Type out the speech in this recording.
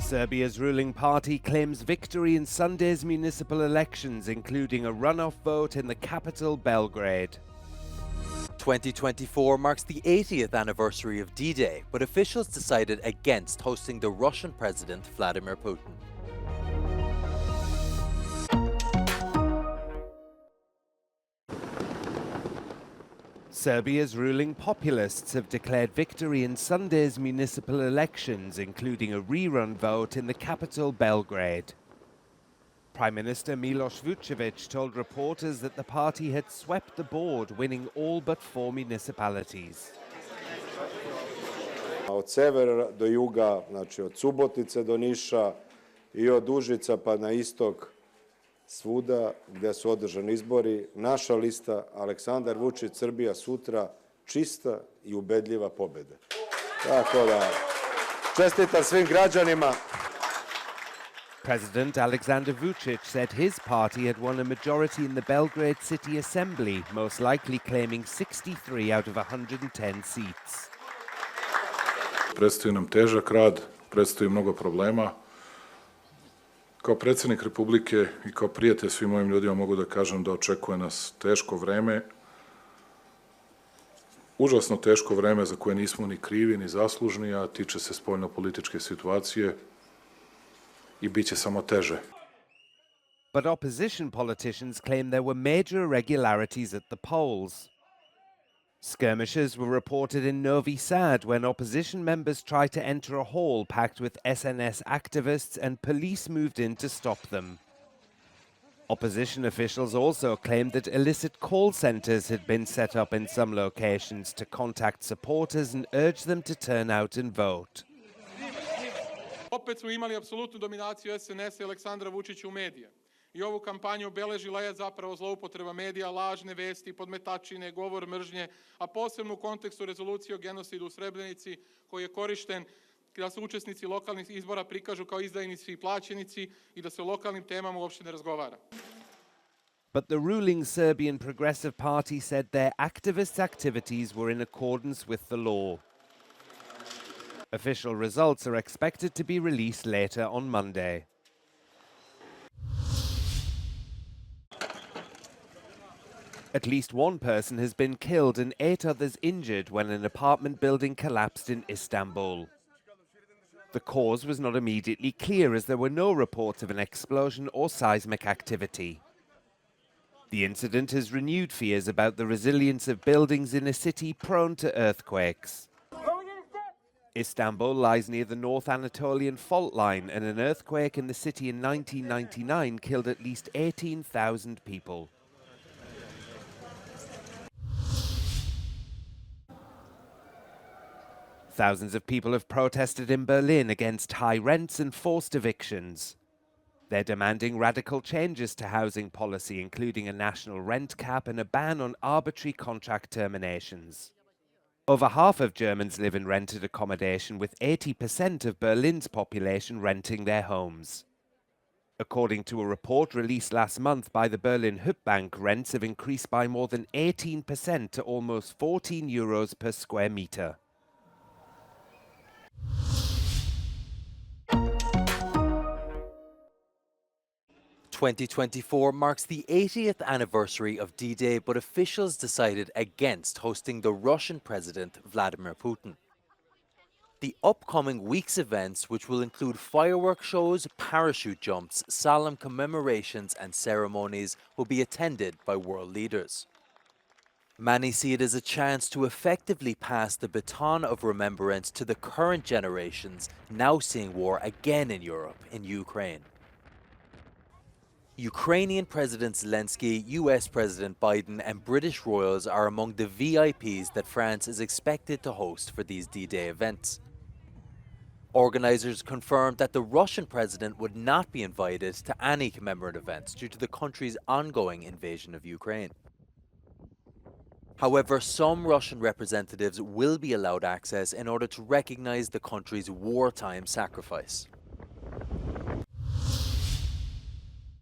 Serbia's ruling party claims victory in Sunday's municipal elections, including a runoff vote in the capital, Belgrade. 2024 marks the 80th anniversary of D-Day, but officials decided against hosting the Russian President Vladimir Putin. Serbia's ruling populists have declared victory in Sunday's municipal elections, including a rerun vote in the capital, Belgrade. Prime Minister Miloš Vučević told reporters that the party had swept the board, winning all but 4 municipalities. Od severa do juga, znači od Subotice do Niša I od Užica pa na istok, svuda gdje su održani izbori, naša lista Aleksandar Vučić Srbija sutra čista I ubedljiva pobjeda. Tako da, čestitam svim građanima. President Aleksandar Vučić said his party had won a majority in the Belgrade City Assembly, most likely claiming 63 out of 110 seats. Predstoji nam težak rad, predstoji mnogo problema. Kao predsjednik Republike I kao prijatelj svim mojim ljudima mogu da kažem da očekuje nas teško vreme, užasno teško vreme za koje nismo ni krivi ni zaslužni, a tiče se spoljnopolitičke situacije I bit će samo teže. But opposition politicians claim there were major irregularities at the polls. Skirmishes were reported in Novi Sad when opposition members tried to enter a hall packed with SNS activists and police moved in to stop them. Opposition officials also claimed that illicit call centers had been set up in some locations to contact supporters and urge them to turn out and vote. Opet smo imali apsolutnu dominaciju SNS-a I Aleksandra Vučića u medije. I ovu kampanju obeležila je zapravo zloupotreba medija, lažne vesti, podmetačine, govor mržnje, a posebno u kontekstu rezolucije o genocidu u Srebrenici, koji je korišten da se učesnici lokalnih izbora prikažu kao izdajnici I plaćenici I da se o lokalnim temama uopšte ne razgovara. But the ruling Serbian Progressive Party said their activists' activities were in accordance with the law. Official results are expected to be released later on Monday. At least one person has been killed and 8 others injured when an apartment building collapsed in Istanbul. The cause was not immediately clear as there were no reports of an explosion or seismic activity. The incident has renewed fears about the resilience of buildings in a city prone to earthquakes. Istanbul lies near the North Anatolian fault line, and an earthquake in the city in 1999 killed at least 18,000 people. Thousands of people have protested in Berlin against high rents and forced evictions. They're demanding radical changes to housing policy, including a national rent cap and a ban on arbitrary contract terminations. Over half of Germans live in rented accommodation, with 80% of Berlin's population renting their homes. According to a report released last month by the Berlin Hübbank, rents have increased by more than 18% to almost €14 per square meter. "2024 marks the 80th anniversary of D-Day, but officials decided against hosting the Russian President Vladimir Putin. The upcoming week's events, which will include firework shows, parachute jumps, solemn commemorations and ceremonies, will be attended by world leaders. Many see it as a chance to effectively pass the baton of remembrance to the current generations now seeing war again in Europe, in Ukraine. Ukrainian President Zelensky, US President Biden and British royals are among the VIPs that France is expected to host for these D-Day events. Organisers confirmed that the Russian president would not be invited to any commemorative events due to the country's ongoing invasion of Ukraine. However, some Russian representatives will be allowed access in order to recognise the country's wartime sacrifice.